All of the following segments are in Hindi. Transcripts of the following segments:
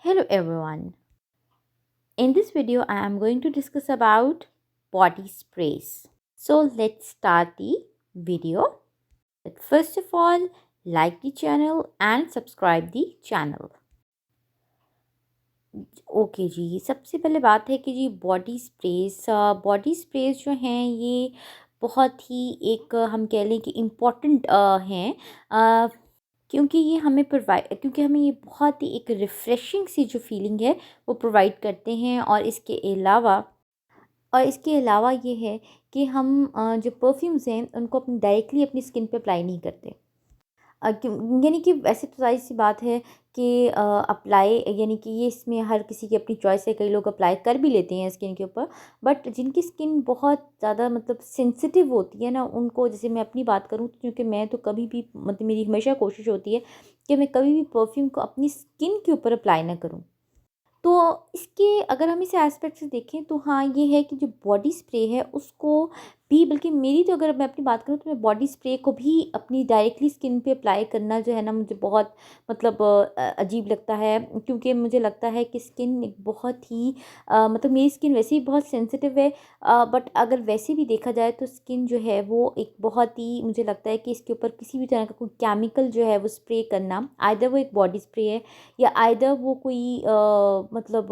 Hello everyone. In this video I am going to discuss about body sprays. So let's start the video. But first of all, like the channel and subscribe the channel. Okay ji, सबसे पहले बात है कि जी बॉडी स्प्रेस जो हैं ये बहुत ही एक हम कह लें कि इम्पॉर्टेंट हैं, क्योंकि ये हमें प्रोवाइड क्योंकि हमें ये बहुत ही एक रिफ़्रेशिंग सी जो फीलिंग है वो प्रोवाइड करते हैं। और इसके अलावा ये है कि हम जो परफ्यूम्स हैं उनको अपनी डायरेक्टली अपनी स्किन पे अप्लाई नहीं करते। क्यों यानी कि वैसे तो ज़ाहिर-सी बात है कि अप्लाई यानी कि ये इसमें हर किसी की अपनी चॉइस है, कई लोग अप्लाई कर भी लेते हैं स्किन के ऊपर। बट जिनकी स्किन बहुत ज़्यादा मतलब सेंसिटिव होती है ना, उनको जैसे मैं अपनी बात करूँ, क्योंकि मैं तो कभी भी मतलब मेरी हमेशा कोशिश होती है कि मैं कभी भी परफ्यूम को अपनी स्किन के ऊपर अप्लाई ना करूँ। तो इसके अगर हम इसे एस्पेक्ट से देखें तो हाँ, ये है कि जो बॉडी स्प्रे है उसको भी, बल्कि मेरी तो अगर मैं अपनी बात करूँ तो मैं बॉडी स्प्रे को भी अपनी डायरेक्टली स्किन पे अप्लाई करना जो है ना, मुझे बहुत मतलब अजीब लगता है। क्योंकि मुझे लगता है कि स्किन एक बहुत ही मतलब मेरी स्किन वैसे ही बहुत सेंसिटिव है। बट अगर वैसे भी देखा जाए तो स्किन जो है वो एक बहुत ही, मुझे लगता है कि इसके ऊपर किसी भी तरह का कोई केमिकल जो है वो स्प्रे करना, आइदर वो एक बॉडी स्प्रे है या आइदर वो कोई मतलब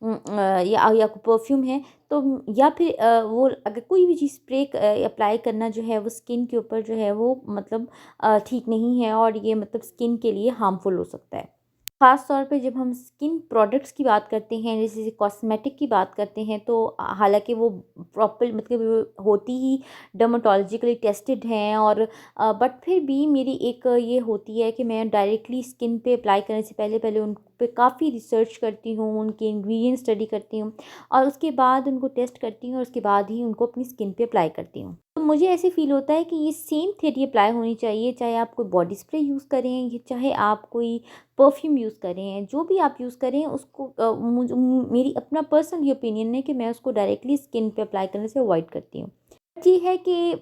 या कोई परफ्यूम है, तो या फिर वो अगर कोई भी चीज़ स्प्रे अप्लाई करना जो है वो स्किन के ऊपर जो है वो मतलब ठीक नहीं है, और ये मतलब स्किन के लिए हार्मफुल हो सकता है। ख़ास तौर पे जब हम स्किन प्रोडक्ट्स की बात करते हैं, जैसे कॉस्मेटिक की बात करते हैं, तो हालाँकि वो प्रॉपर मतलब वो होती ही डर्मेटोलॉजिकली टेस्टेड हैं, और बट फिर भी मेरी एक ये होती है कि मैं डायरेक्टली स्किन पे अप्लाई करने से पहले पहले उन पे काफ़ी रिसर्च करती हूँ, उनके इंग्रेडिएंट्स स्टडी करती हूँ और उसके बाद उनको टेस्ट करती हूँ और उसके बाद ही उनको अपनी स्किन पे अप्लाई करती हूँ। तो मुझे ऐसे फ़ील होता है कि ये सेम थियरी अप्लाई होनी चाहिए, चाहे आप कोई बॉडी स्प्रे यूज़ करें या चाहे आप कोई परफ्यूम यूज़ करें, जो भी आप यूज़ करें उसको मेरी अपना पर्सनल ये ओपिनियन है कि मैं उसको डायरेक्टली स्किन पे अप्लाई करने से अवॉइड करती हूँ। जी है कि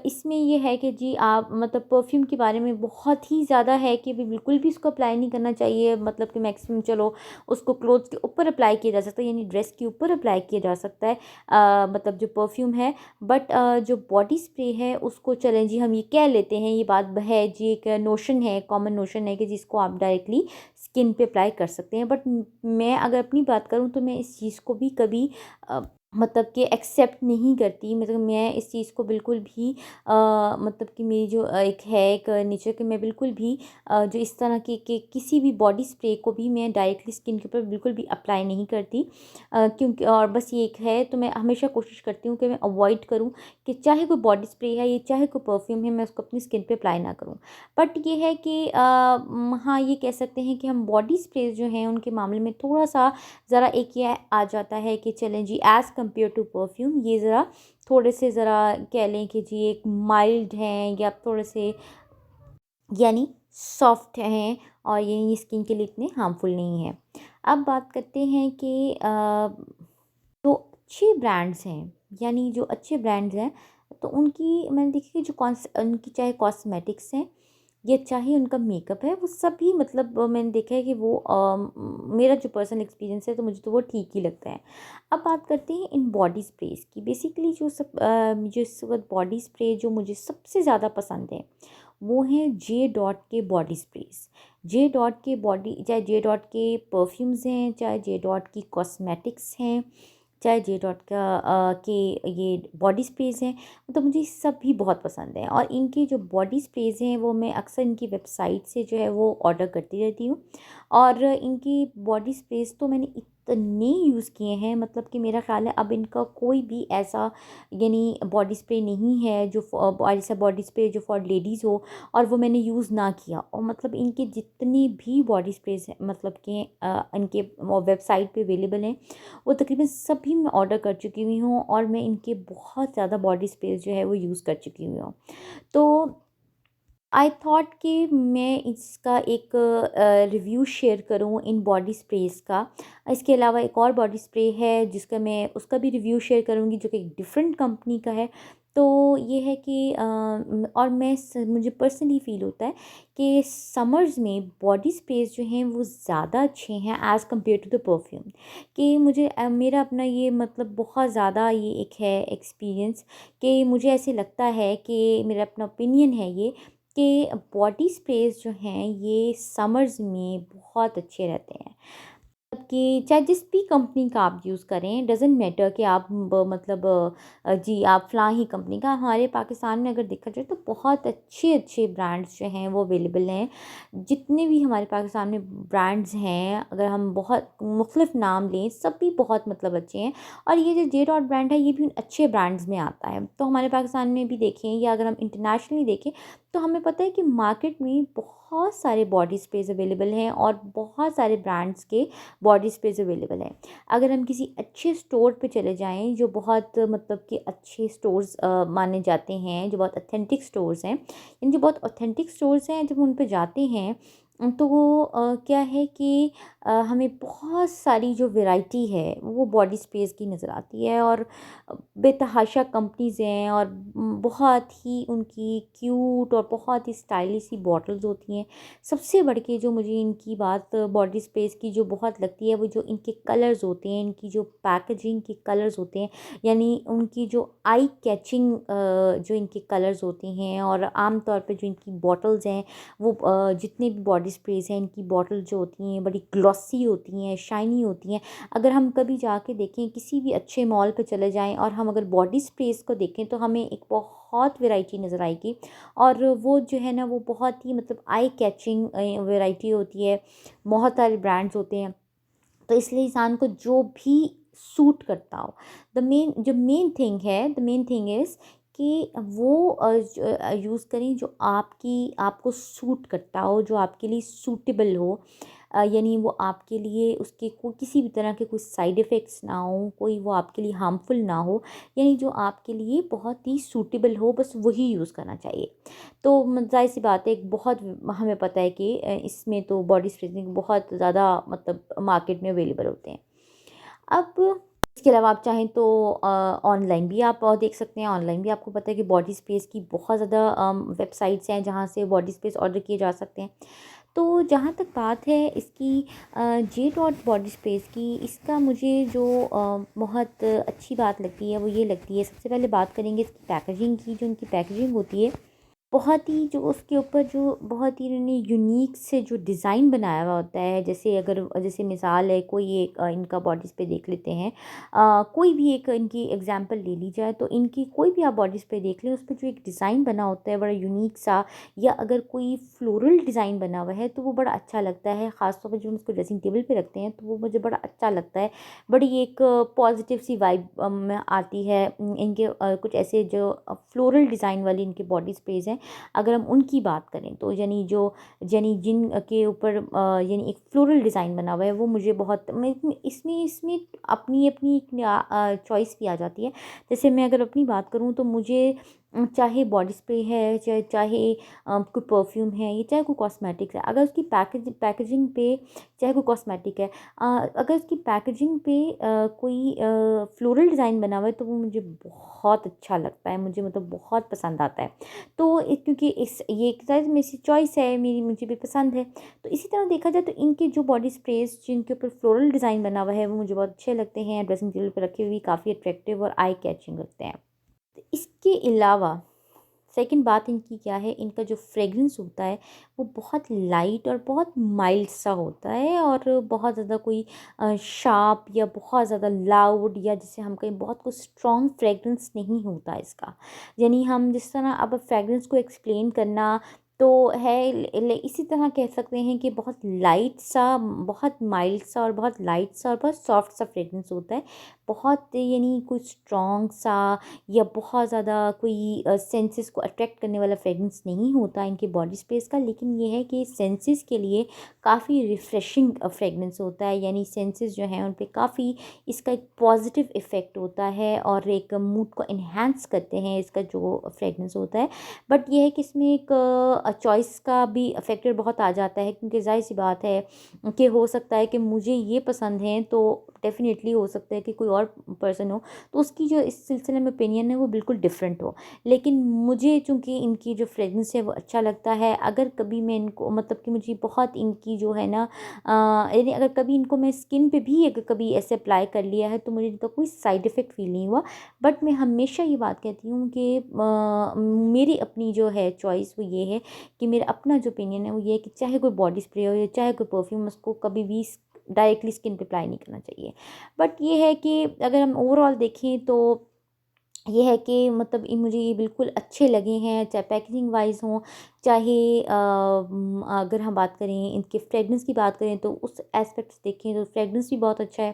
इसमें ये है कि जी आप मतलब परफ्यूम के बारे में बहुत ही ज़्यादा है कि अभी बिल्कुल भी इसको अप्लाई नहीं करना चाहिए, मतलब कि मैक्सिमम चलो उसको क्लोथ्स के ऊपर अप्लाई किया जा सकता है, यानी ड्रेस के ऊपर अप्लाई किया जा सकता है, मतलब जो परफ्यूम है। बट जो बॉडी स्प्रे है उसको चलें जी हम ये कह लेते हैं, ये बात है जी, एक नोशन है, कॉमन नोशन है कि जिसको आप डायरेक्टली स्किन पे अप्लाई कर सकते हैं। बट मैं अगर अपनी बात करूँ तो मैं इस चीज़ को भी कभी मतलब कि एक्सेप्ट नहीं करती, मतलब मैं इस चीज़ को बिल्कुल भी मतलब कि मेरी जो एक है एक नेचर कि मैं बिल्कुल भी जो इस तरह के किसी भी बॉडी स्प्रे को भी मैं डायरेक्टली स्किन के ऊपर बिल्कुल भी अप्लाई नहीं करती। क्योंकि और बस ये एक है, तो मैं हमेशा कोशिश करती हूँ कि मैं अवॉइड करूँ कि चाहे कोई बॉडी स्प्रे है या चाहे कोई परफ्यूम है, मैं उसको अपनी स्किन पे अप्लाई ना करूँ। बट ये है कि हाँ, ये कह सकते हैं कि हम बॉडी स्प्रे जो हैं उनके मामले में थोड़ा-सा ज़रा एक ये आ जाता है कि चलें जी एज़ कम्पेयर टू परफ्यूम ये ज़रा थोड़े से ज़रा कह लें कि जी एक माइल्ड हैं या थोड़े से यानी सॉफ्ट हैं, और ये स्किन के लिए इतने हार्मफुल नहीं हैं। अब बात करते हैं कि जो अच्छे ब्रांड्स हैं, यानी जो अच्छे ब्रांड्स हैं, तो उनकी मैंने देखी कि जो उनकी चाहे कॉस्मेटिक्स हैं या चाहे उनका मेकअप है, वो सभी मतलब मैंने देखा है कि वो मेरा जो पर्सनल एक्सपीरियंस है तो मुझे तो वो ठीक ही लगता है। अब बात करते हैं इन बॉडी स्प्रेज़ की। बेसिकली जो इस वक़्त बॉडी स्प्रे जो मुझे सबसे ज़्यादा पसंद है, वो हैं जे डॉट के बॉडी स्प्रेज़। जे डॉट के बॉडी चाहे जे डॉट के परफ्यूम्स हैं, चाहे जे डॉट की कॉस्मेटिक्स हैं, चाहे जे डॉट का के ये बॉडी स्प्रेज़ हैं, तो मुझे ये सब भी बहुत पसंद है। और इनकी जो बॉडी स्प्रेज़ हैं वो मैं अक्सर इनकी वेबसाइट से जो है वो ऑर्डर करती रहती हूँ। और इनकी बॉडी स्प्रेज़ तो मैंने इतने यूज़ किए हैं, मतलब कि मेरा ख़्याल है अब इनका कोई भी ऐसा यानी बॉडी स्प्रे नहीं है जो ऐसा बॉडी स्प्रे जो फॉर लेडीज़ हो और वो मैंने यूज़ ना किया। और मतलब इनके जितने भी बॉडी स्प्रेज़ हैं, मतलब कि इनके वेबसाइट पे अवेलेबल हैं, वो तकरीबन सभी मैं ऑर्डर कर चुकी हुई हूँ और मैं इनके बहुत ज़्यादा बॉडी स्प्रेस जो है वो यूज़ कर चुकी हुई हूँ। तो आई थॉट कि मैं इसका एक रिव्यू शेयर करूँ इन बॉडी स्प्रेस का। इसके अलावा एक और बॉडी स्प्रे है जिसका मैं उसका भी रिव्यू शेयर करूँगी, जो कि एक डिफरेंट कंपनी का है। तो ये है कि और मुझे पर्सनली फ़ील होता है कि समर्स में बॉडी स्प्रेज जो हैं वो ज़्यादा अच्छे हैं as compared to the perfume. कि मुझे मेरा अपना ये मतलब बहुत ज़्यादा ये एक है एक्सपीरियंस कि मुझे ऐसे लगता है कि मेरा अपना ओपिनियन है ये कि बॉडी स्प्रेज जो हैं ये समर्स में बहुत अच्छे रहते हैं। कि चाहे जिस भी कंपनी का आप यूज़ करें, डज़न्ट मैटर कि आप मतलब जी आप फ़लाँ ही कंपनी का, हमारे पाकिस्तान में अगर देखा जाए तो बहुत अच्छे अच्छे ब्रांड्स जो हैं वो अवेलेबल हैं। जितने भी हमारे पाकिस्तान में ब्रांड्स हैं, अगर हम बहुत मुख्तलिफ नाम लें, सब भी बहुत मतलब अच्छे हैं। और ये जो जे डॉट ब्रांड है ये भी उन अच्छे ब्रांड्स में आता है। तो हमारे पाकिस्तान में भी देखें या अगर हम इंटरनेशनली देखें तो हमें पता है कि मार्केट में बहुत सारे बॉडी स्प्रेज अवेलेबल हैं और बहुत सारे ब्रांड्स के बॉडी स्प्रेज अवेलेबल है। अगर हम किसी अच्छे स्टोर पे चले जाएँ जो बहुत मतलब कि अच्छे स्टोर्स माने जाते हैं, जो बहुत ऑथेंटिक स्टोर्स हैं, इन जो बहुत ऑथेंटिक स्टोर्स हैं जब उन पे जाते हैं तो वो क्या है कि हमें बहुत सारी जो वैरायटी है वो बॉडी स्प्रेज की नज़र आती है। और बेतहाशा कंपनीज़ हैं और बहुत ही उनकी क्यूट और बहुत ही स्टाइलिश सी बॉटल्स होती हैं। सबसे बढ़ के जो मुझे इनकी बात बॉडी स्प्रेज की जो बहुत लगती है वो जो इनके कलर्स होते हैं, इनकी जो पैकेजिंग के कलर्स होते हैं, यानी उनकी जो आई कैचिंग जो इनके कलर्स होते हैं। और आम तौर पे जो इनकी बॉटल्स हैं वो जितने भी बॉडी स्प्रेज हैं इनकी बॉटल जो होती हैं बड़ी ग्लॉसी होती हैं, शाइनी होती हैं। अगर हम कभी जाके देखें किसी भी अच्छे मॉल पे चले जाएँ और हम अगर बॉडी स्प्रेज को देखें तो हमें एक बहुत वैरायटी नज़र आएगी। और वो जो है ना वो बहुत ही मतलब आई कैचिंग वैरायटी होती है। बहुत सारे ब्रांड्स होते हैं, तो इसलिए इंसान को जो भी सूट करता हो, द मेन थिंग इज़ कि वो यूज़ करें जो आपको सूट करता हो, जो आपके लिए सूटेबल हो। यानी वो आपके लिए उसके कोई किसी भी तरह के कोई साइड इफ़ेक्ट्स ना हो, कोई वो आपके लिए हार्मफुल ना हो, यानी जो आपके लिए बहुत ही सूटेबल हो, बस वही यूज़ करना चाहिए। तो ज़ाहिर-सी बात है एक बहुत हमें पता है कि इसमें तो बॉडी स्प्रेज़िंग बहुत ज़्यादा मतलब मार्केट में अवेलेबल होते हैं। अब इसके अलावा आप चाहें तो ऑनलाइन भी आप देख सकते हैं। ऑनलाइन भी आपको पता है कि बॉडी स्प्रेज़ की बहुत ज़्यादा वेबसाइट्स हैं जहाँ से बॉडी स्प्रेज़ ऑर्डर किए जा सकते हैं। तो जहाँ तक बात है इसकी जे डॉट बॉडी स्प्रेज़ की, इसका मुझे जो बहुत अच्छी बात लगती है वो ये लगती है, सबसे पहले बात करेंगे इसकी पैकेजिंग की। जो इनकी पैकेजिंग होती है बहुत ही जो उसके ऊपर जो बहुत ही इन्होंने यूनिक से जो डिज़ाइन बनाया हुआ होता है। जैसे मिसाल है कोई एक इनका बॉडी स्प्रे देख लेते हैं। कोई भी एक इनकी एग्जांपल ले ली जाए तो इनकी कोई भी आप बॉडी स्प्रे देख लें उस पे जो एक डिज़ाइन बना होता है बड़ा यूनिक सा, या अगर कोई फ्लोरल डिज़ाइन बना हुआ है तो वो बड़ा अच्छा लगता है। ख़ास तौर पर जब हम उसको ड्रेसिंग टेबल पे रखते हैं तो वो मुझे बड़ा अच्छा लगता है। बड़ी एक पॉजिटिव सी वाइब में आती है। इनके कुछ ऐसे जो फ्लोरल डिज़ाइन वाली इनके बॉडी स्प्रेज हैं, अगर हम उनकी बात करें तो यानी जिन के ऊपर यानी एक फ्लोरल डिज़ाइन बना हुआ है वो मुझे बहुत मैं इसमें अपनी अपनी एक चॉइस भी आ जाती है। जैसे मैं अगर अपनी बात करूँ तो मुझे चाहे बॉडी स्प्रे है, चाहे कोई परफ्यूम है, या चाहे कोई कॉस्मेटिक्स है, अगर उसकी पैकेजिंग पे चाहे कोई कॉस्मेटिक है, अगर उसकी पैकेजिंग पे कोई फ्लोरल डिज़ाइन बना हुआ है तो वो मुझे बहुत अच्छा लगता है, मुझे मतलब बहुत पसंद आता है। तो क्योंकि इस ये एक शायद मेरी चॉइस है, मेरी मुझे भी पसंद है। तो इसी तरह देखा जाए तो इनके जो बॉडी स्प्रेस जिनके ऊपर फ्लोरल डिज़ाइन बना हुआ है वो मुझे बहुत अच्छे लगते हैं। ड्रेसिंग टेबल पे रखे हुए भी काफ़ी अट्रैक्टिव और आई कैचिंग लगते हैं। तो इसके अलावा सेकंड बात इनकी क्या है, इनका जो फ्रेगरेंस होता है वो बहुत लाइट और बहुत माइल्ड सा होता है। और बहुत ज़्यादा कोई शार्प या बहुत ज़्यादा लाउड या जिसे हम कहें बहुत कुछ स्ट्रॉन्ग फ्रेगरेंस नहीं होता इसका। यानी हम जिस तरह अब फ्रेगरेंस को एक्सप्लेन करना तो है इसी तरह कह सकते हैं कि बहुत लाइट सा, बहुत माइल्ड सा और बहुत लाइट सा और बहुत सॉफ्ट सा फ्रेगरेंस होता है। बहुत यानी कोई स्ट्रॉन्ग सा या बहुत ज़्यादा कोई सेंसेस को अट्रैक्ट करने वाला फ्रेगरेंस नहीं होता इनके बॉडी स्प्रेस का। लेकिन ये है कि सेंसेस के लिए काफ़ी रिफ़्रेशिंग फ्रेगरेंस होता है। यानी सेंसेस जो हैं उन पे काफ़ी इसका एक पॉजिटिव इफ़ेक्ट होता है और एक मूड को इन्हांस करते हैं इसका जो फ्रेगरेंस होता है। बट ये है कि इसमें एक चॉइस का भी फैक्टर बहुत आ जाता है, क्योंकि ज़ाहिर-सी बात है कि हो सकता है कि मुझे ये पसंद है तो डेफ़िनेटली हो सकता है कि कोई और पर्सन हो तो उसकी जो इस सिलसिले में ओपिनियन है वो बिल्कुल डिफरेंट हो। लेकिन मुझे चूँकि इनकी जो फ्रेग्रेंस है वो अच्छा लगता है, अगर कभी मैं इनको मतलब कि मुझे बहुत इनकी जो है ना यानी अगर कभी इनको मैं स्किन पे भी अगर कभी ऐसे अप्लाई कर लिया है तो मुझे इनका कोई साइड इफ़ेक्ट फ़ील नहीं हुआ। बट मैं हमेशा ये बात कहती हूँ कि मेरी अपनी जो है चॉइस वो ये है कि मेरा अपना जो ओपिनियन है वो ये है कि चाहे कोई बॉडी स्प्रे हो या चाहे कोई परफ्यूम, उसको कभी भी डायरेक्टली स्किन पे अप्लाई नहीं करना चाहिए। बट ये है कि अगर हम ओवरऑल देखें तो ये है कि मतलब ये मुझे ये बिल्कुल अच्छे लगे हैं, चाहे पैकेजिंग वाइज़ हों, चाहे अगर हम बात करें इनके फ्रेग्रेंस की बात करें तो उस एस्पेक्ट से देखें तो फ्रेग्रेंस भी बहुत अच्छा है।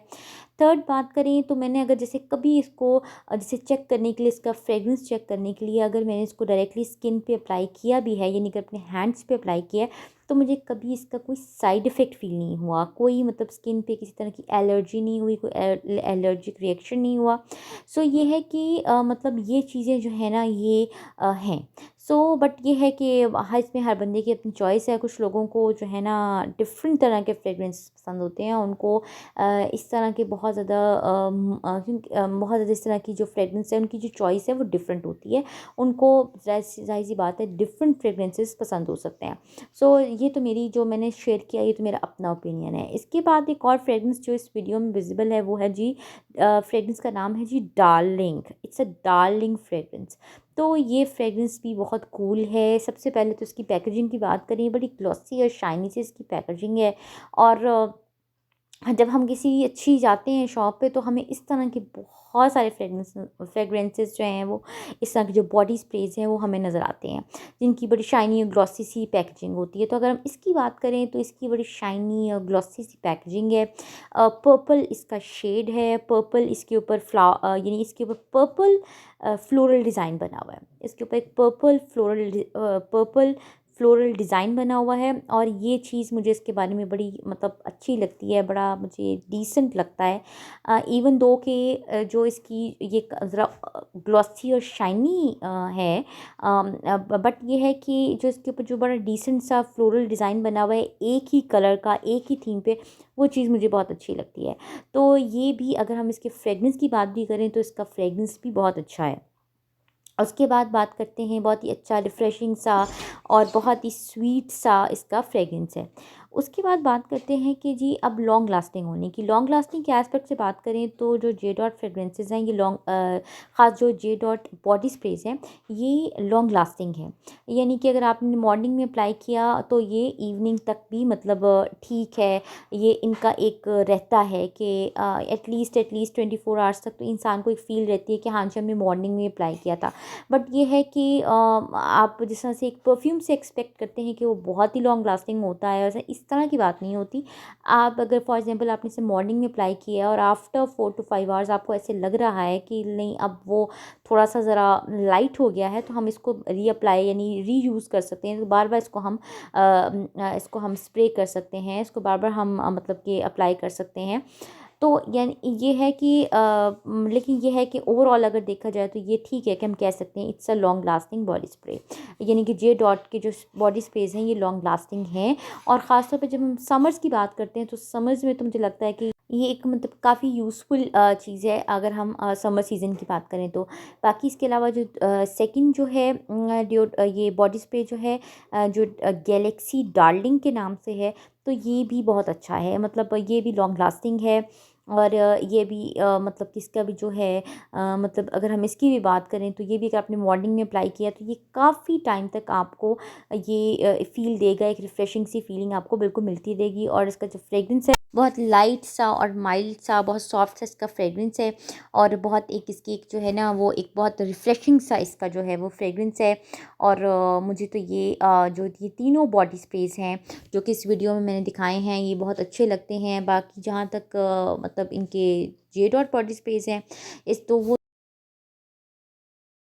थर्ड बात करें तो मैंने अगर जैसे कभी इसको जैसे चेक करने के लिए, इसका फ्रेग्रेंस चेक करने के लिए अगर मैंने इसको डायरेक्टली स्किन पे अप्लाई किया भी है, यानी कि अपने हैंड्स पे अप्लाई किया है, तो मुझे कभी इसका कोई साइड इफ़ेक्ट फ़ील नहीं हुआ। कोई मतलब स्किन पे किसी तरह की एलर्जी नहीं हुई, कोई एलर्जिक रिएक्शन नहीं हुआ। सो ये है कि मतलब ये चीज़ें जो है ना ये हैं। सो बट ये है कि हाँ, इसमें हर बंदे की अपनी चॉइस है। कुछ लोगों को जो है ना डिफरेंट तरह के फ्रेग्रेंस पसंद होते हैं, उनको इस तरह के बहुत ज़्यादा बहुत ज़्यादा इस तरह की जो फ्रेग्रेंस है उनकी जो चॉइस है वो डिफरेंट होती है। उनको ज़ाहिर सी बात है डिफरेंट फ्रेग्रेंसेस पसंद हो सकते हैं। सो ये तो मेरी जो मैंने शेयर किया, ये तो मेरा अपना ओपिनियन है। इसके बाद एक और फ्रेग्रेंस जो इस वीडियो में विजिबल है वो है जी फ्रेग्रेंस का नाम है जी Darling. It's a darling fragrance. तो ये फ्रेग्रेंस भी बहुत कूल है। सबसे पहले तो इसकी पैकेजिंग की बात करें, बड़ी ग्लॉसी और शाइनी सी इसकी पैकेजिंग है। और जब हम किसी अच्छी जाते हैं शॉप पे तो हमें इस तरह के बहुत सारे फ्रेग्रेंसेस जो हैं वो इस तरह के जो बॉडी स्प्रेज हैं वो हमें नज़र आते हैं, जिनकी बड़ी शाइनी और ग्लॉसी सी पैकेजिंग होती है। तो अगर हम इसकी बात करें तो इसकी बड़ी शाइनी और ग्लॉसी सी पैकेजिंग है। पर्पल इसका शेड है। पर्पल इसके ऊपर यानी इसके ऊपर पर्पल फ्लोरल डिज़ाइन बना हुआ है। इसके ऊपर एक पर्पल फ्लोरल डिज़ाइन बना हुआ है। और ये चीज़ मुझे इसके बारे में बड़ी मतलब अच्छी लगती है, बड़ा मुझे डिसेंट लगता है। इवन दो कि जो इसकी ये ज़रा ग्लॉसी और शाइनी है, बट ये है कि जो इसके ऊपर जो बड़ा डिसेंट सा फ्लोरल डिज़ाइन बना हुआ है एक ही कलर का, एक ही थीम पे, वो चीज़ मुझे बहुत अच्छी लगती है। तो ये भी अगर हम इसके फ्रेग्रेंस की बात भी करें तो इसका फ्रेग्रेंस भी बहुत अच्छा है। उसके बाद बात करते हैं बहुत ही अच्छा रिफ़्रेशिंग सा और बहुत ही स्वीट सा इसका फ्रेग्रेंस है। उसके बाद बात करते हैं कि जी अब लॉन्ग लास्टिंग होने की। लॉन्ग लास्टिंग के एस्पेक्ट से बात करें तो जो जे डॉट फ्रेग्रेंसेस हैं ये ख़ास जो जे डॉट बॉडी स्प्रेज हैं ये लॉन्ग लास्टिंग है। यानी कि अगर आपने मॉर्निंग में अप्लाई किया तो ये इवनिंग तक भी मतलब ठीक है। ये इनका एक रहता है कि एटलीस्ट 24 आवर्स तक तो इंसान को एक फ़ील रहती है कि हाँ जी हमने मॉर्निंग में अप्लाई किया था। बट ये है कि आप जिस तरह से एक परफ्यूम से एक्सपेक्ट करते हैं कि वो बहुत ही लॉन्ग लास्टिंग होता है, वैसे इस तरह की बात नहीं होती। आप अगर फॉर एग्जांपल आपने इसे मॉर्निंग में अप्लाई किया और आफ्टर 4 टू 5 आवर्स आपको ऐसे लग रहा है कि नहीं अब वो थोड़ा सा ज़रा लाइट हो गया है, तो हम इसको रीअप्लाई यानी रीयूज़ कर सकते हैं। तो बार बार इसको हम स्प्रे कर सकते हैं, इसको बार बार हम मतलब कि अप्लाई कर सकते हैं। तो यानी ये है कि लेकिन ये है कि ओवरऑल अगर देखा जाए तो ये ठीक है कि हम कह सकते हैं it's a long lasting body spray. यानी कि जे डॉट के जो बॉडी स्प्रेज हैं ये लॉन्ग लास्टिंग हैं। और ख़ास तौर पे जब हम समर्स की बात करते हैं तो समर्स में तो मुझे लगता है कि ये एक मतलब काफ़ी यूज़फुल चीज़ है अगर हम समर सीज़न की बात करें तो। बाकी इसके अलावा जो सेकंड जो है ये बॉडी स्प्रे जो है जो गैलेक्सी डार्लिंग के नाम से है, तो ये भी बहुत अच्छा है। मतलब ये भी लॉन्ग लास्टिंग है। और ये भी मतलब कि इसका भी जो है मतलब अगर हम इसकी भी बात करें तो ये भी अगर आपने मॉर्निंग में अप्लाई किया तो ये काफ़ी टाइम तक आपको ये फ़ील देगा, एक रिफ़्रेशिंग सी फीलिंग आपको बिल्कुल मिलती रहेगी। और इसका जो फ्रेग्रेंस है बहुत लाइट सा और माइल्ड सा, बहुत सॉफ्ट सा इसका फ्रेग्रेंस है। और बहुत एक इसकी एक जो है ना वो एक बहुत रिफ़्रेशिंग सा इसका जो है वो फ्रेग्रेंस है। और मुझे तो ये जो ये तीनों बॉडी स्प्रेज हैं जो कि इस वीडियो में मैंने दिखाए हैं ये बहुत अच्छे लगते हैं। बाकी जहाँ तक मतलब इनके जे डॉट बॉडी स्प्रेज हैं इस तो वो